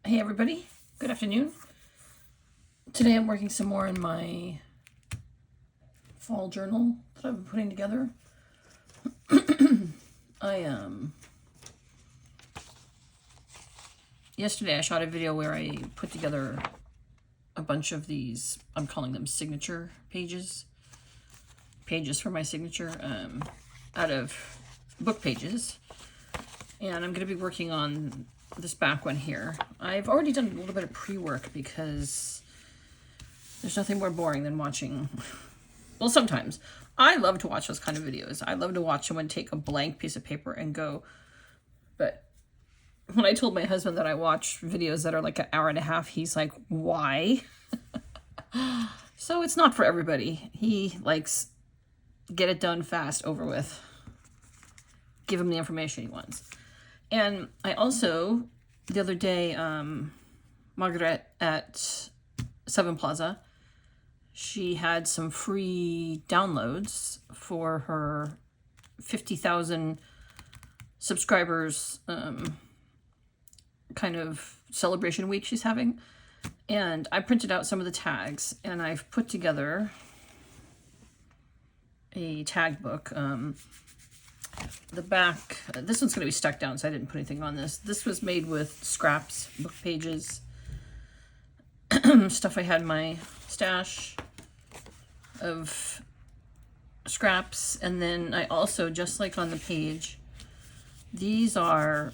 Hey everybody, good afternoon. Today I'm working some more in my fall journal that I've been putting together. Yesterday I shot a video where I put together a bunch of these, I'm calling them signature pages for my signature, out of book pages. And I'm going to be working on this back one here. I've already done a little bit of pre-work because there's nothing more boring than watching. Well, sometimes. I love to watch those kind of videos. I love to watch someone take a blank piece of paper and go. But when I told my husband that I watch videos that are like an hour and a half, he's like, why? So it's not for everybody. He likes get it done fast, over with. Give him the information he wants. And I also, the other day, Margaret at Seven Plaza, she had some free downloads for her 50,000 subscribers kind of celebration week she's having. And I printed out some of the tags, and I've put together a tag book. The back, this one's going to be stuck down, so I didn't put anything on this. This was made with scraps, book pages, stuff I had in my stash of scraps. And then I also, just like on the page, these are,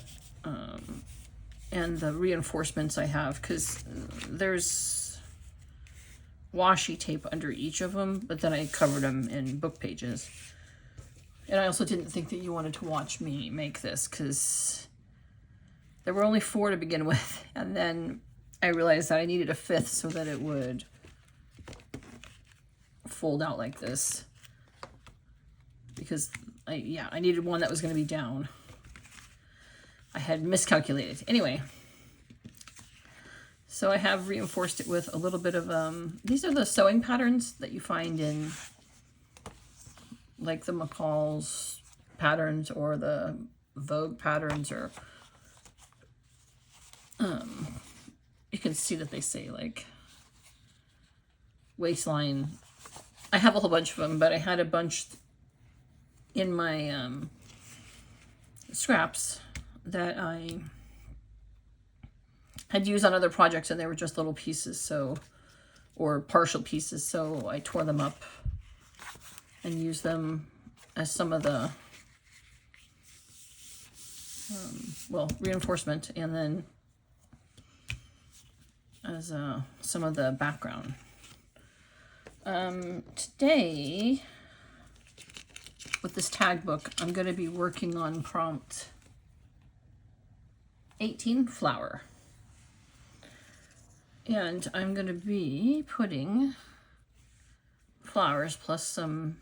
and the reinforcements I have, because there's washi tape under each of them, but then I covered them in book pages. And I also didn't think that you wanted to watch me make this because there were only 4 to begin with. And then I realized that I needed a 5th so that it would fold out like this. Because I needed one that was going to be down. I had miscalculated. Anyway, so I have reinforced it with a little bit of, these are the sewing patterns that you find in like the McCall's patterns or the Vogue patterns, or you can see that they say like waistline. I have a whole bunch of them, but I had a bunch in my scraps that I had used on other projects, and they were just little pieces, so, or partial pieces, so I tore them up and use them as some of the, reinforcement, and then as some of the background. Today, with this tag book, I'm going to be working on prompt 18, flower. And I'm going to be putting flowers plus some,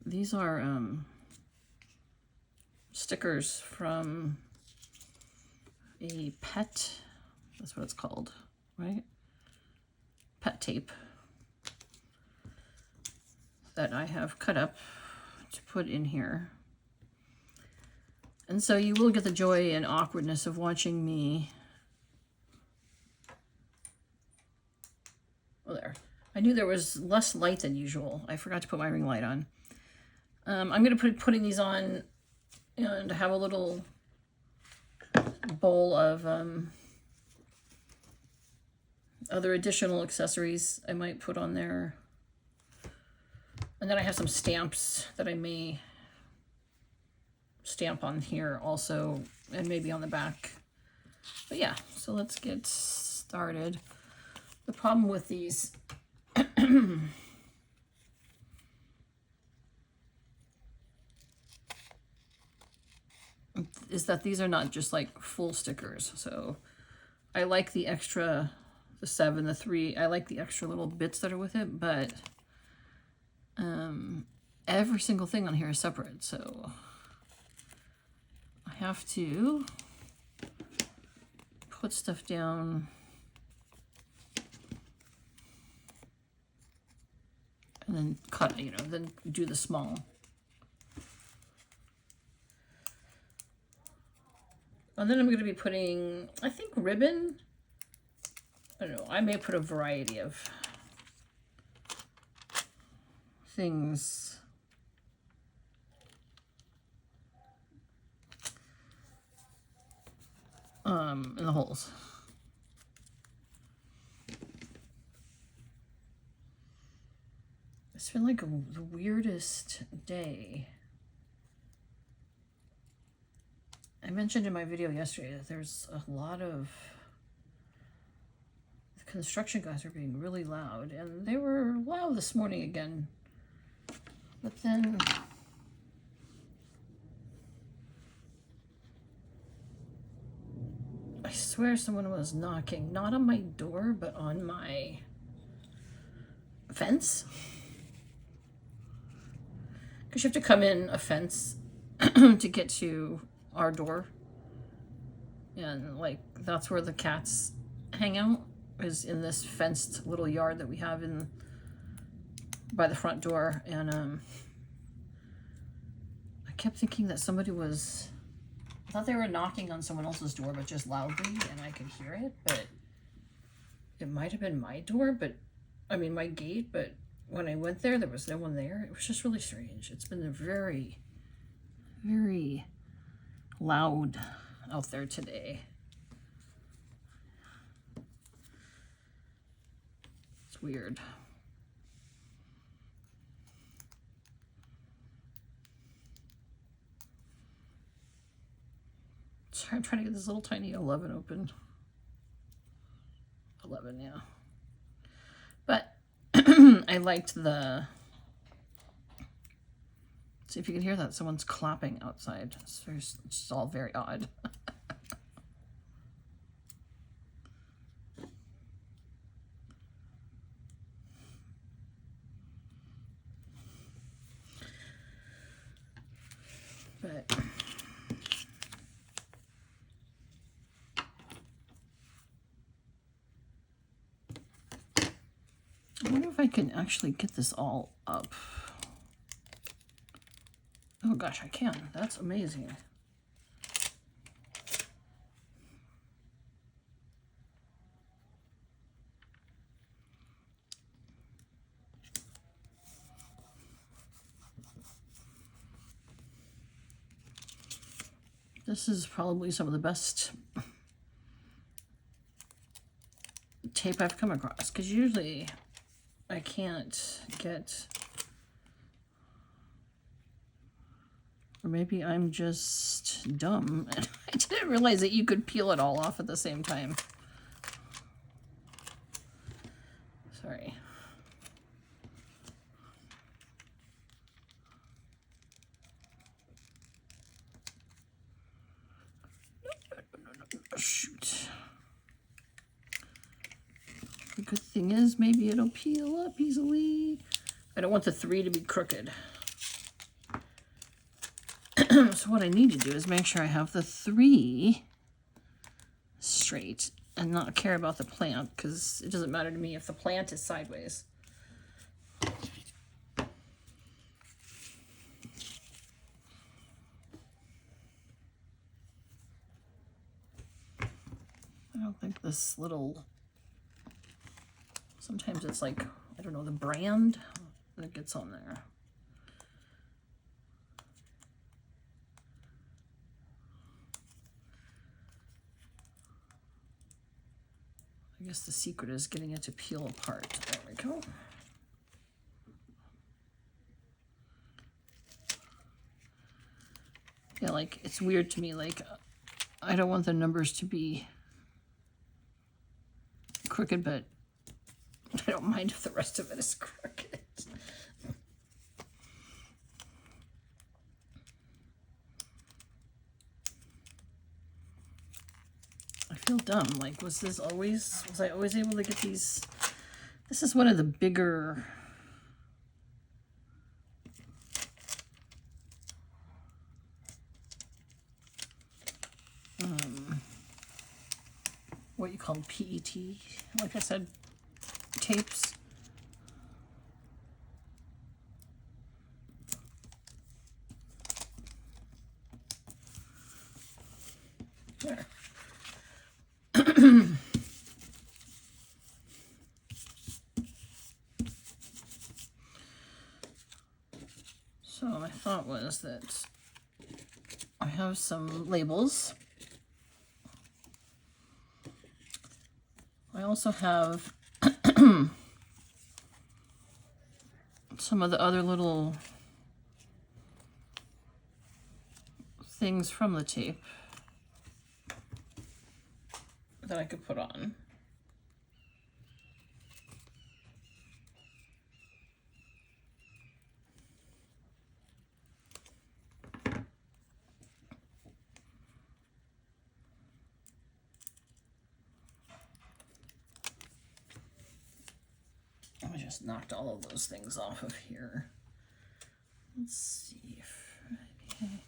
these are stickers from a pet, that's what it's called, right? Pet tape that I have cut up to put in here. And so you will get the joy and awkwardness of watching me. Oh, there. I knew there was less light than usual. I forgot to put my ring light on. I'm going to be putting these on and have a little bowl of other additional accessories I might put on there. And then I have some stamps that I may stamp on here also, and maybe on the back. But yeah, so let's get started. The problem with these is that these are not just like full stickers. So I like the extra, the 7, the 3, I like the extra little bits that are with it, but every single thing on here is separate. So I have to put stuff down and then cut, then do the small. And then I'm going to be putting, I think, ribbon. I don't know. I may put a variety of things. In the holes. It's been like the weirdest day. I mentioned in my video yesterday that there's a lot of the construction guys are being really loud, and they were loud this morning again. But then I swear someone was knocking, not on my door, but on my fence. Because you have to come in a fence to get to our door. And like, that's where the cats hang out, is in this fenced little yard that we have in by the front door. And I kept thinking that somebody was, I thought they were knocking on someone else's door, but just loudly, and I could hear it, but it might have been my door, but I mean my gate, but when I went there, there was no one there. It was just really strange. It's been very, very loud out there today. It's weird. Sorry, I'm trying to get this little tiny 11 open. 11, yeah. But I liked the, see if you can hear that. Someone's clapping outside. It's just all very odd. But I wonder if I can actually get this all up. Oh gosh, I can. That's amazing. This is probably some of the best tape I've come across, because usually I can't get, or maybe I'm just dumb. I didn't realize that you could peel it all off at the same time. Sorry. Shoot. The good thing is maybe it'll peel up easily. I don't want the 3 to be crooked. So what I need to do is make sure I have the 3 straight and not care about the plant, because it doesn't matter to me if the plant is sideways. I don't think this little, sometimes it's like, I don't know, the brand that gets on there. I guess the secret is getting it to peel apart. There we go. Yeah, like, it's weird to me, like, I don't want the numbers to be crooked, but I don't mind if the rest of it is crooked. I feel dumb. Like, was I always able to get these? This is one of the bigger, what you call PET, like I said, tapes. There. So my thought was that I have some labels. I also have some of the other little things from the tape that I could put on. I just knocked all of those things off of here. Let's see if maybe,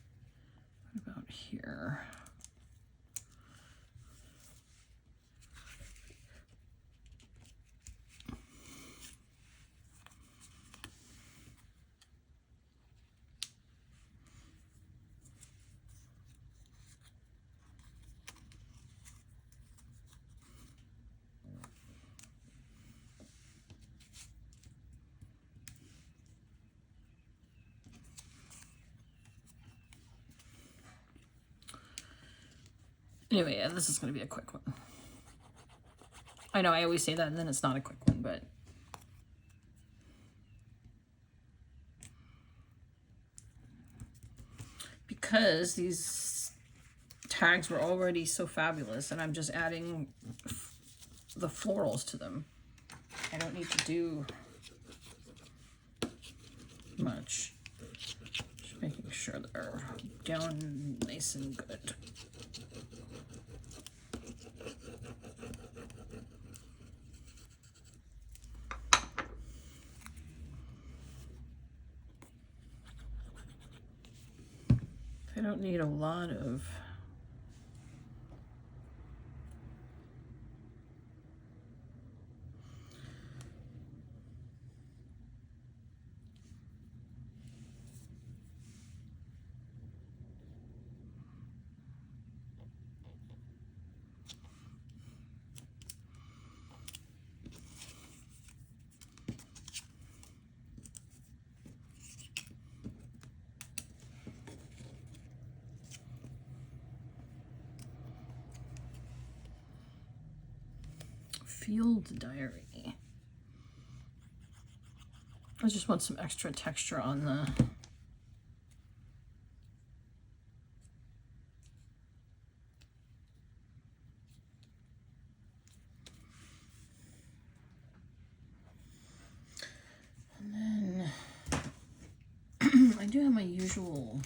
what about here? Anyway, yeah, this is going to be a quick one. I know I always say that and then it's not a quick one, but because these tags were already so fabulous and I'm just adding the florals to them, I don't need to do much. Just making sure they're down nice and good. I don't need a lot of field diary. I just want some extra texture on the and then I do have my usual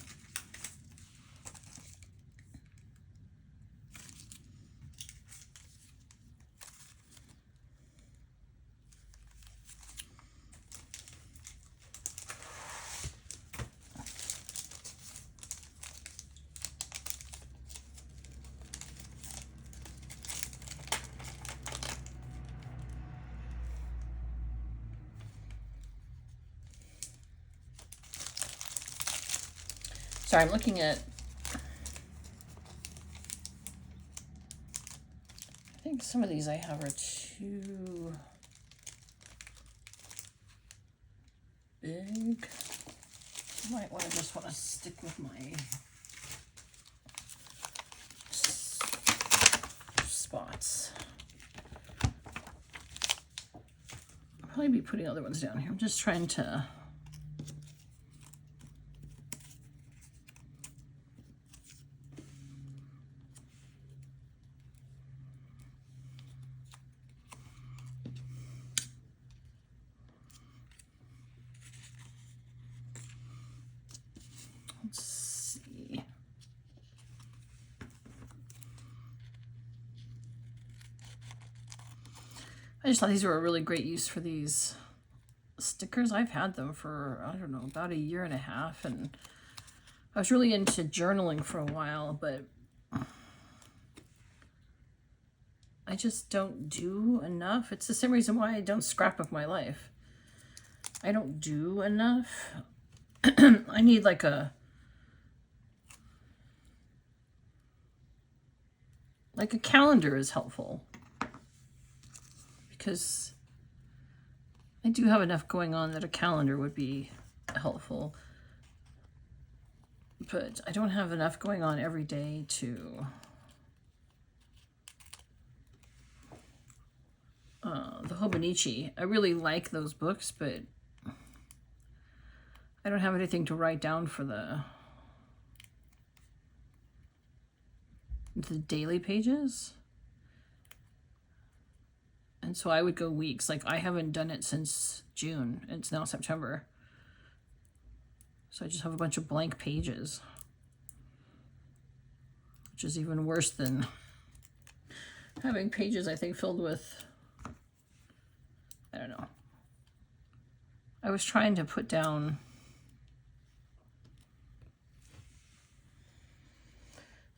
sorry, I'm looking at, I think some of these I have are too big. I might want to just want to stick with my spots. I'll probably be putting other ones down here. I'm just trying to let's see. I just thought these were a really great use for these stickers. I've had them for, I don't know, about 1.5 years, and I was really into journaling for a while, but I just don't do enough. It's the same reason why I don't scrapbook my life. I don't do enough. I need like a Like a calendar is helpful because I do have enough going on that a calendar would be helpful. But I don't have enough going on every day to the Hobonichi. I really like those books, but I don't have anything to write down for the daily pages. And so I would go weeks. Like I haven't done it since June. It's now September. So I just have a bunch of blank pages, which is even worse than having pages, I think, filled with, I don't know. I was trying to put down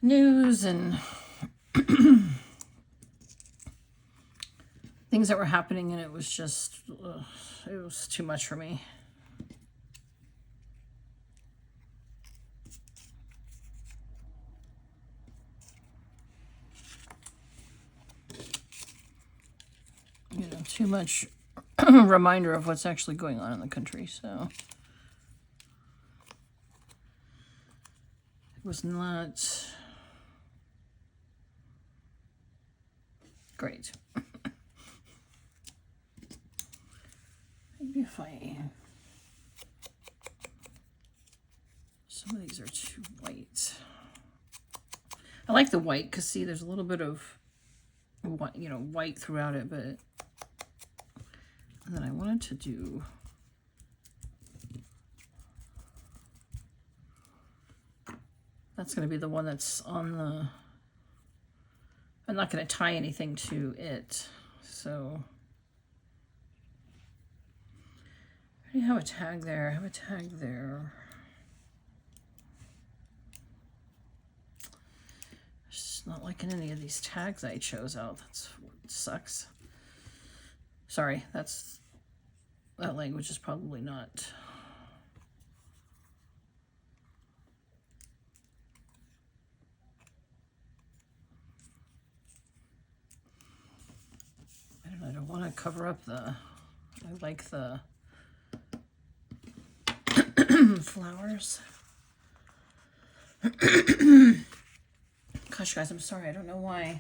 news and things that were happening, and it was just, it was too much for me. You know, too much reminder of what's actually going on in the country, so it was not great. Maybe if some of these are too white. I like the white because, see, there's a little bit of white, you know, white throughout it, but and then I wanted to do that's going to be the one that's on the, I'm not going to tie anything to it, so I already have a tag there. I have a tag there. It's not liking any of these tags I chose out. That's what sucks. Sorry, that language is probably not. I don't want to cover up the, I like the flowers. Gosh, guys, I'm sorry. I don't know why.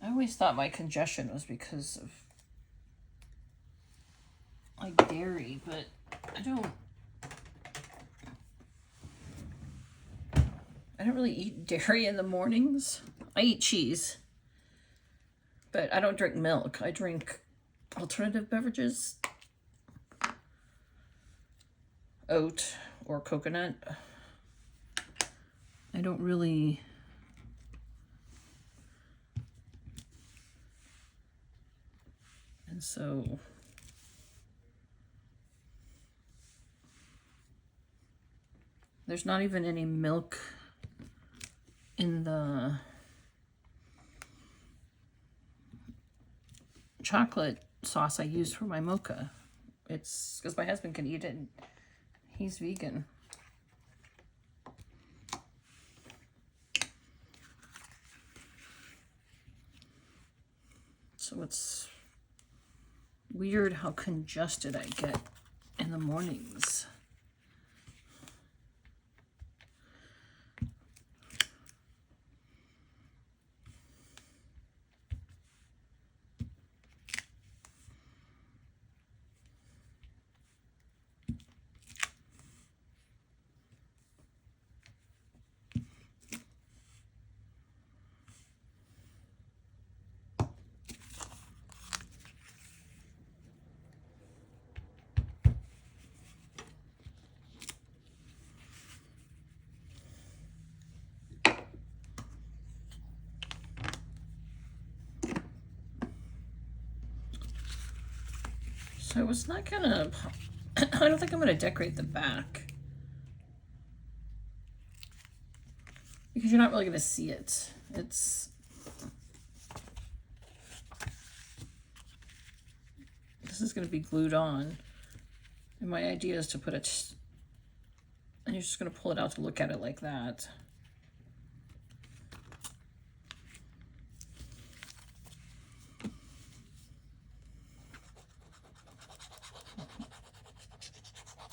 I always thought my congestion was because of like dairy, but I don't really eat dairy in the mornings. I eat cheese, but I don't drink milk. I drink alternative beverages, oat or coconut. I don't really and so there's not even any milk in the chocolate sauce I use for my mocha. It's because my husband can eat it and he's vegan. So it's weird how congested I get in the mornings. So I was not gonna, I don't think I'm gonna decorate the back because you're not really gonna see it. This is gonna be glued on. And my idea is to put it, and you're just going to pull it out to look at it like that.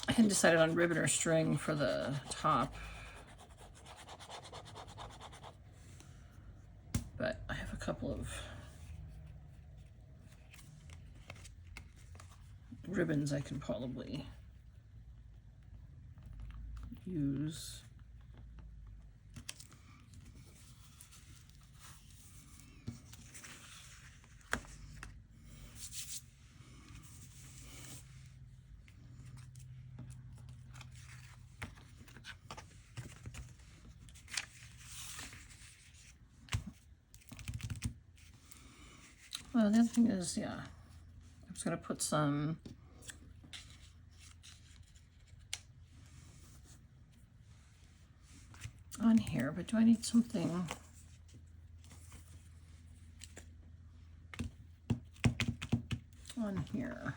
I hadn't decided on ribbon or string for the top, but I have a couple of ribbons I can probably use. Well, the other thing is, yeah, I'm just going to put some on here, but do I need something? On here.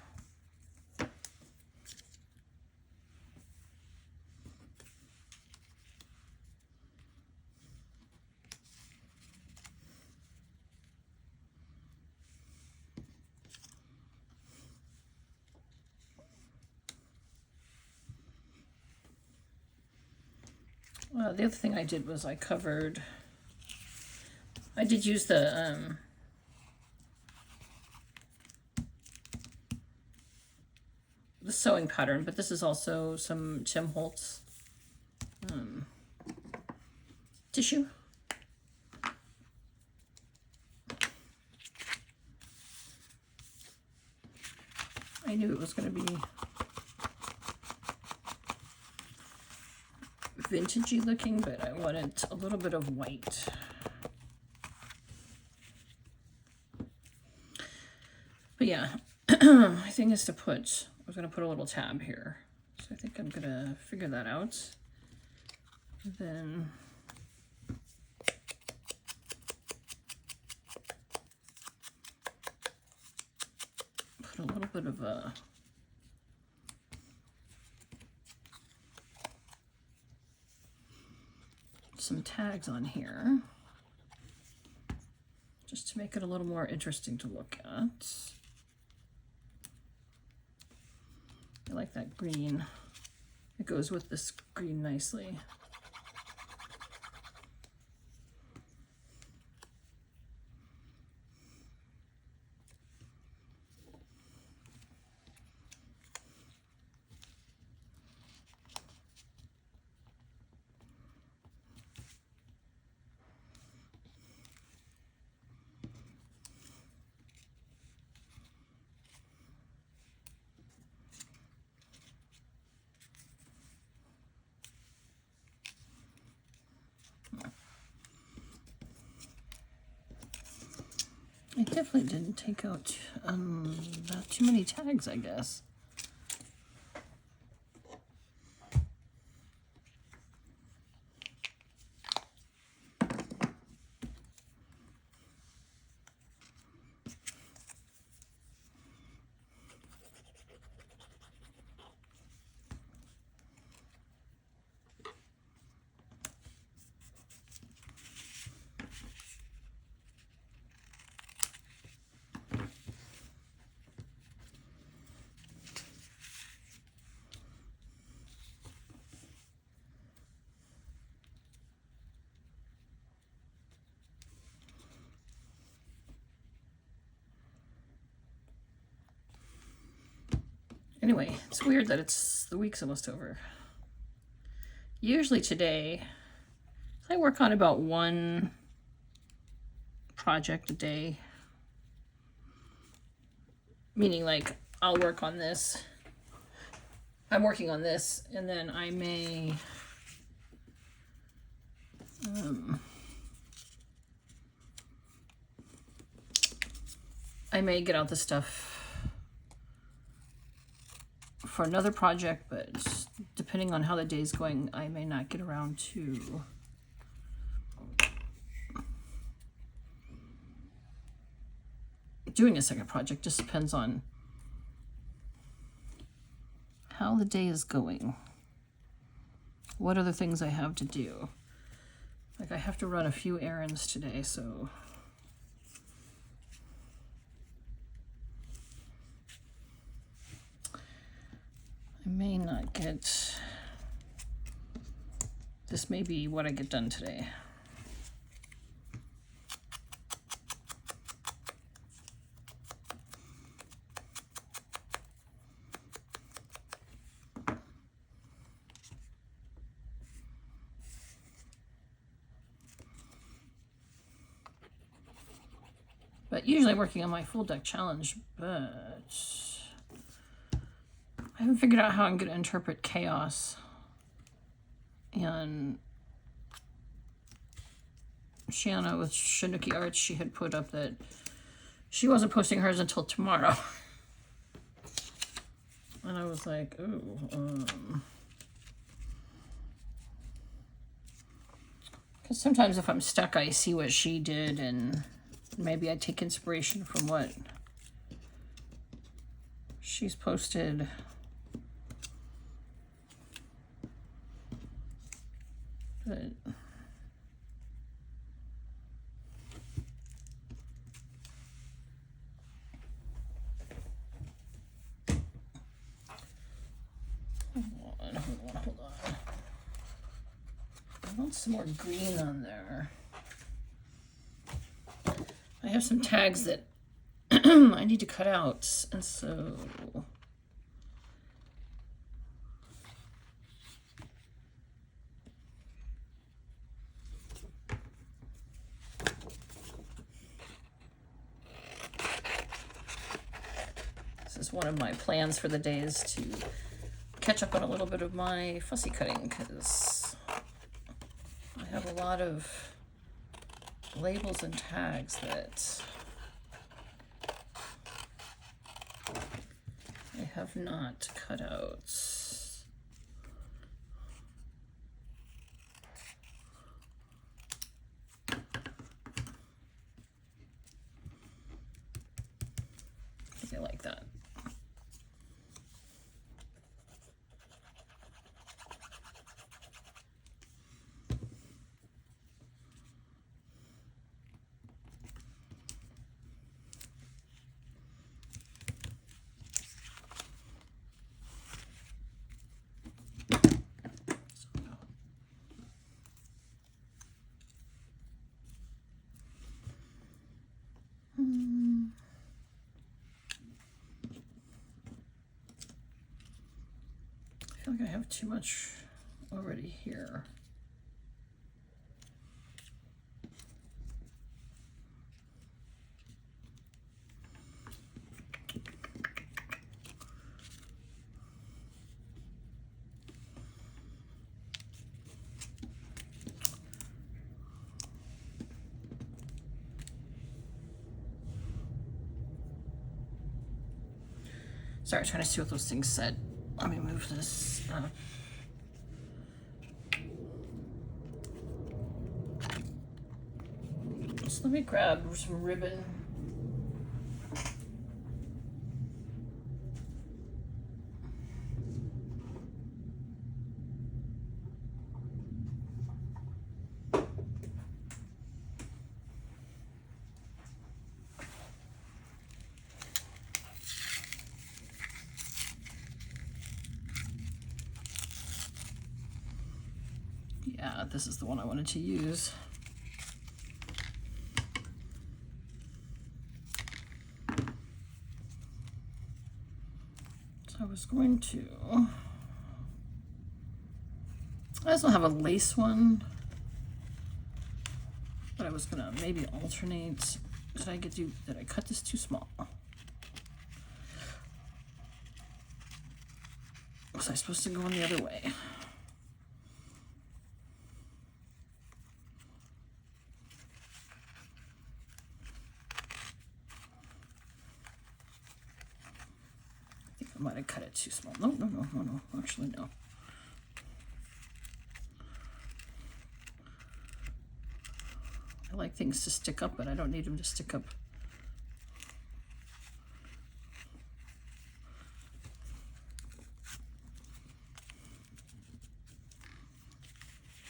Well, the other thing I did was I did use the sewing pattern, but this is also some Tim Holtz tissue. I knew it was going to be vintagey looking, but I wanted a little bit of white. But yeah, my thing is to put, I was going to put a little tab here. So I think I'm going to figure that out. And then put a little bit of a some tags on here just to make it a little more interesting to look at. I like that green. It goes with this green nicely. I definitely didn't take out not too many tags, I guess. Anyway, it's weird that the week's almost over. Usually today, I work on about one project a day. Meaning like, I'll work on this. I'm working on this, and then I may get out the stuff for another project, but depending on how the day's going, I may not get around to doing a second project. Just depends on how the day is going. What other things I have to do. Like I have to run a few errands today, so I may not get, this may be what I get done today. But usually working on my full deck challenge, but I haven't figured out how I'm going to interpret chaos. And Shanna with Shinuki Arts, she had put up that she wasn't posting hers until tomorrow. And I was like, oh, because sometimes if I'm stuck, I see what she did, and maybe I take inspiration from what she's posted. But hold on. I want some more green on there. I have some tags that I need to cut out, and so this is one of my plans for the day, is to catch up on a little bit of my fussy cutting, because I have a lot of labels and tags that I have not cut out. I think I like that. I feel like I have too much already here. Sorry, trying to see what those things said. Let me move this up. So let me grab some ribbon. Yeah, this is the one I wanted to use. So I was going to, I also have a lace one, but I was gonna maybe alternate. Did I cut this too small? Was I supposed to go in the other way? I might have cut it too small. No, actually no. I like things to stick up, but I don't need them to stick up.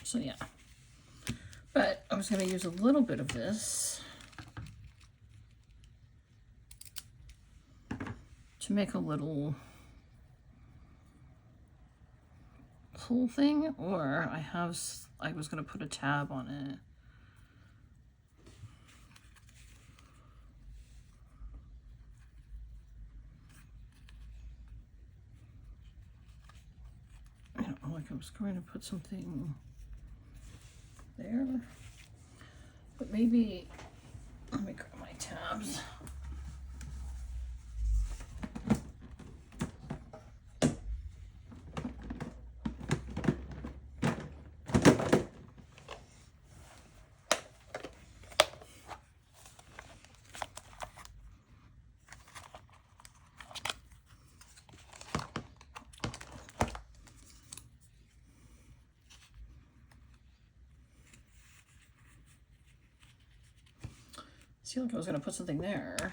So yeah, but I was going to use a little bit of this to make a little pull thing, or I was going to put a tab on it. I don't know, like I was going to put something there, but maybe, let me grab my tabs. See, like I was going to put something there.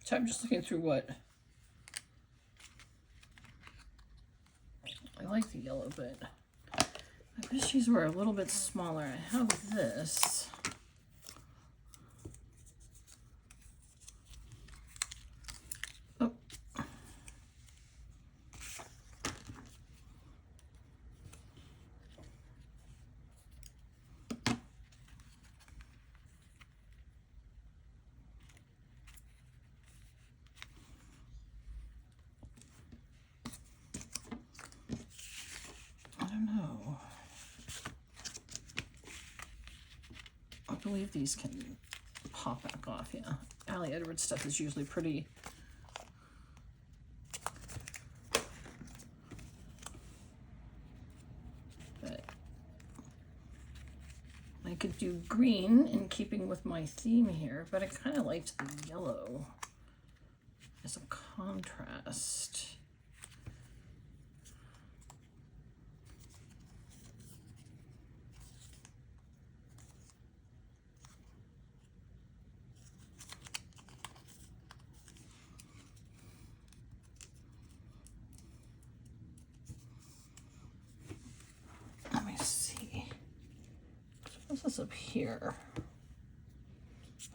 So I'm just looking through what I like the yellow, but I wish these were a little bit smaller. I have this. Oh. I don't know. I believe these can pop back off, yeah. Ali Edwards stuff is usually pretty. But I could do green in keeping with my theme here, but I kind of liked the yellow as a contrast. Let me see. What's this up here?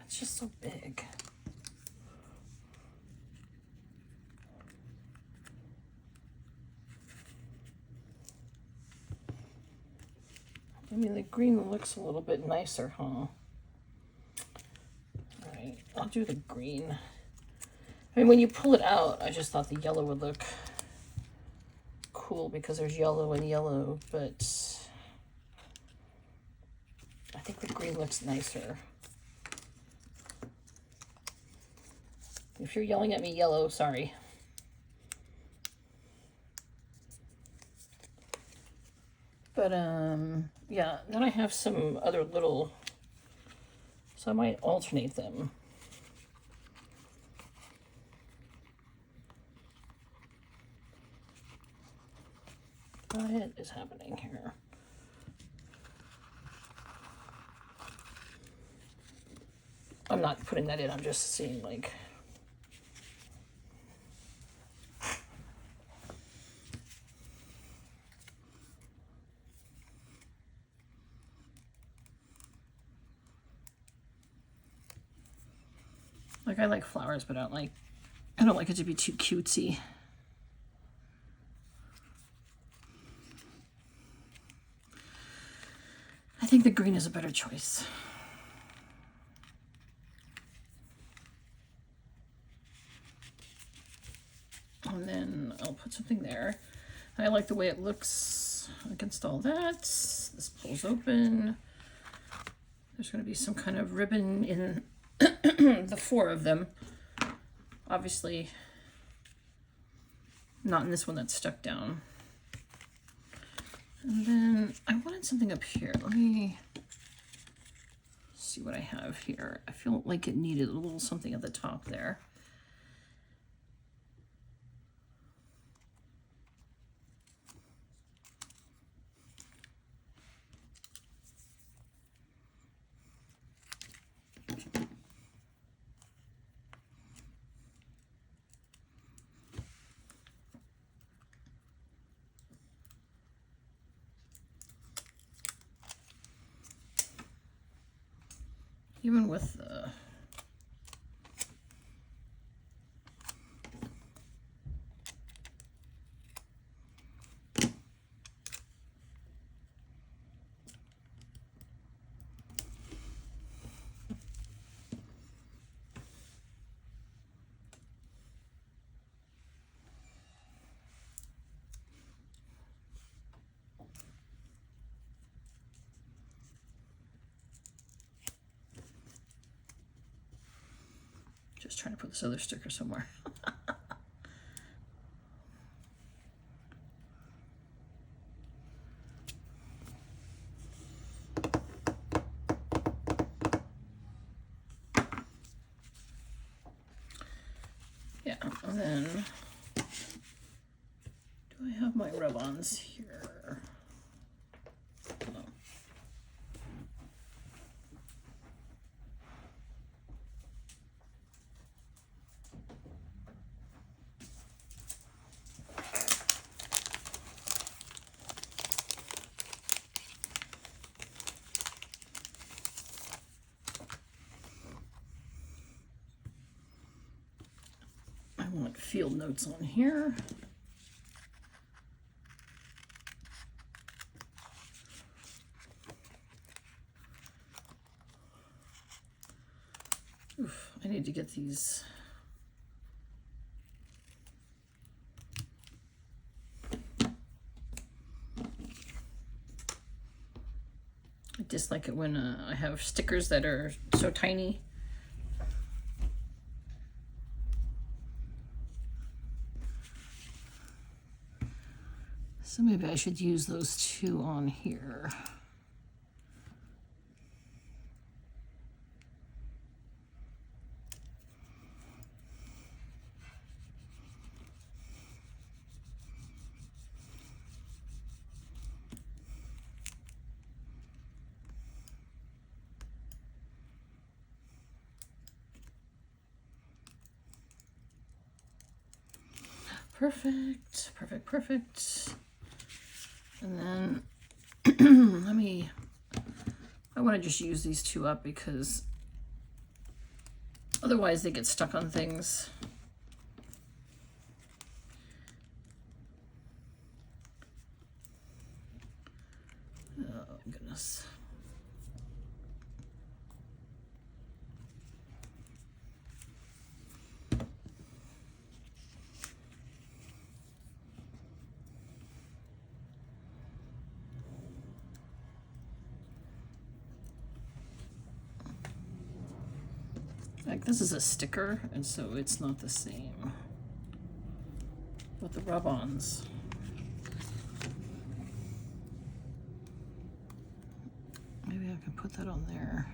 It's just so big. I mean, the green looks a little bit nicer, huh? All right, I'll do the green. I mean, when you pull it out, I just thought the yellow would look cool because there's yellow and yellow, but I think the green looks nicer. If you're yelling at me yellow, sorry. But, yeah, then I have some other little, so I might alternate them. What is happening here? I'm not putting that in, I'm just seeing, like, I like flowers, but I don't like it to be too cutesy. I think the green is a better choice. And then I'll put something there. I like the way it looks against all that. This pulls open. There's going to be some kind of ribbon in the four of them. Obviously, Not in this one that's stuck down. And then I wanted something up here. Let me see what I have here. I feel like it needed a little something at the top there. Even with the just trying to put this other sticker somewhere. Yeah, and then do I have my rub-ons here? No. I want field notes on here. Oof, I need to get these. I dislike it when I have stickers that are so tiny. So maybe I should use those two on here. Perfect, perfect, perfect. And then I want to just use these two up because otherwise they get stuck on things. Oh, goodness. Like, this is a sticker, and so it's not the same with the rub-ons. Maybe I can put that on there.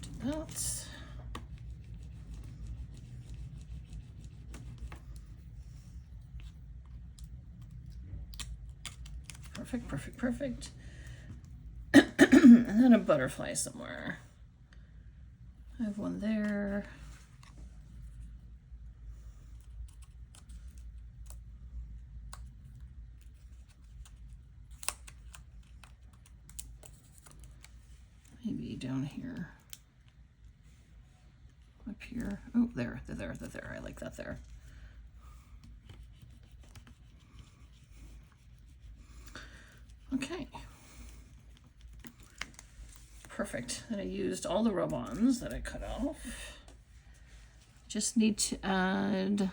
Do that. Perfect, perfect, perfect. And then a butterfly somewhere. I have one there. Maybe down here. Up here. Oh, there, there. I like that there. Okay. Perfect. And I used all the rub-ons that I cut off. Just need to add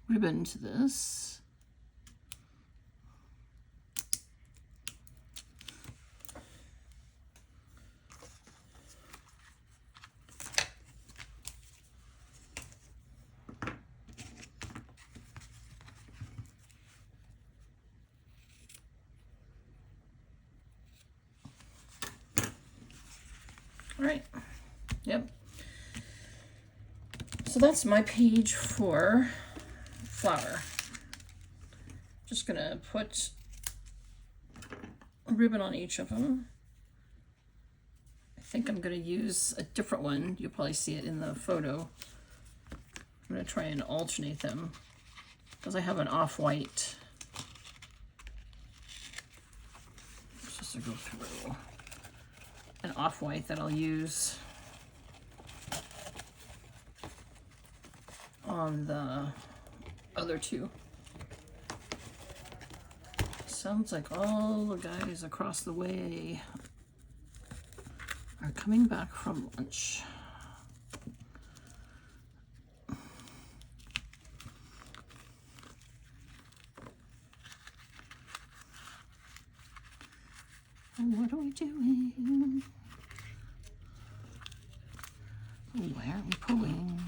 ribbon to this. Yep. So that's my page for flower. Just gonna put a ribbon on each of them. I think I'm gonna use a different one. You'll probably see it in the photo. I'm gonna try and alternate them because I have an off-white. Just to go through an off-white that I'll use on the other two. Sounds like all the guys across the way are coming back from lunch. What are we doing? Where are we pulling?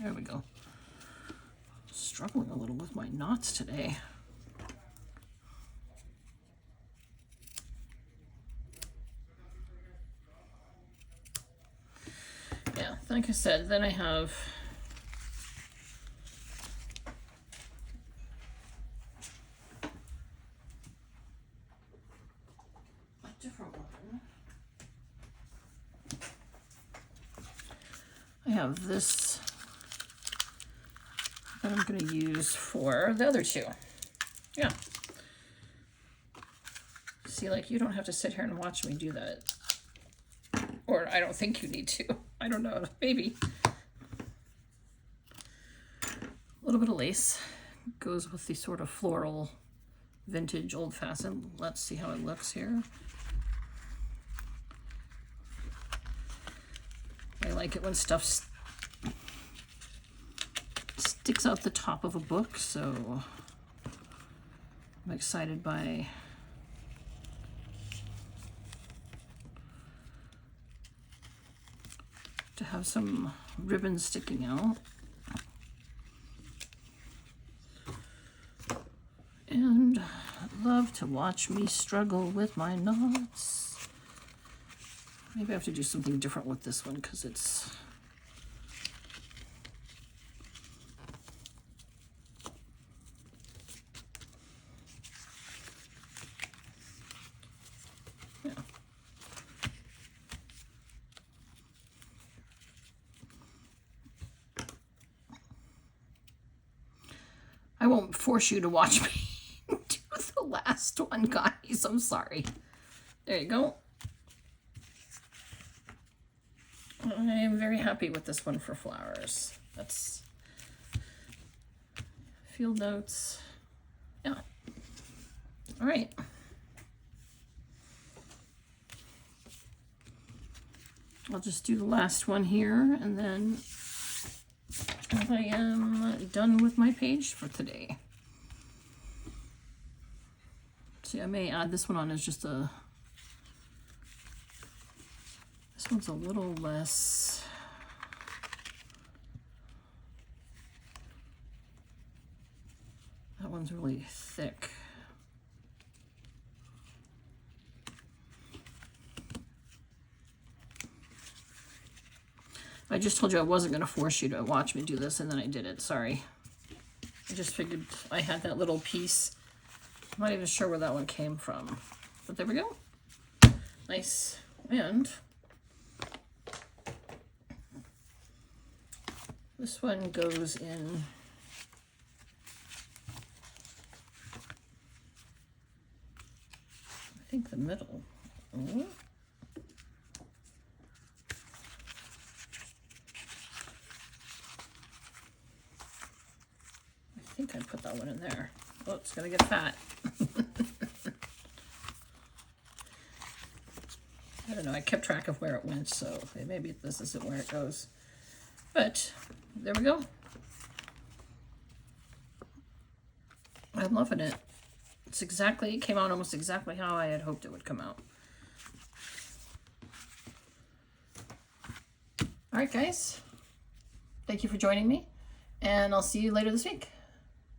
There we go. Struggling a little with my knots today. Yeah, like I said, then I have a different one. I have this that I'm going to use for the other two. Yeah. See, like, you don't have to sit here and watch me do that. Or I don't think you need to. I don't know. Maybe. A little bit of lace goes with the sort of floral, vintage, old-fashioned. Let's see how it looks here. I like it when stuff sticks out the top of a book, so I'm excited by to have some ribbon sticking out. And love to watch me struggle with my knots. Maybe I have to do something different with this one because it's I won't force you to watch me do the last one, guys. I'm sorry. There you go. I am very happy with this one for flowers. That's field notes. Yeah. All right. I'll just do the last one here, and then I am done with my page for today. See, I may add this one on as just a, this one's a little less, that one's really thick. I just told you I wasn't going to force you to watch me do this, and then I did it. Sorry. I just figured I had that little piece. I'm not even sure where that one came from. But there we go. Nice. And this one goes in I think the middle. Oh. I think I put that one in there. Oh, it's gonna get fat. I don't know, I kept track of where it went, so maybe this isn't where it goes. But there we go. I'm loving it. It's exactly, it came out almost exactly how I had hoped it would come out. All right, guys. Thank you for joining me, and I'll see you later this week.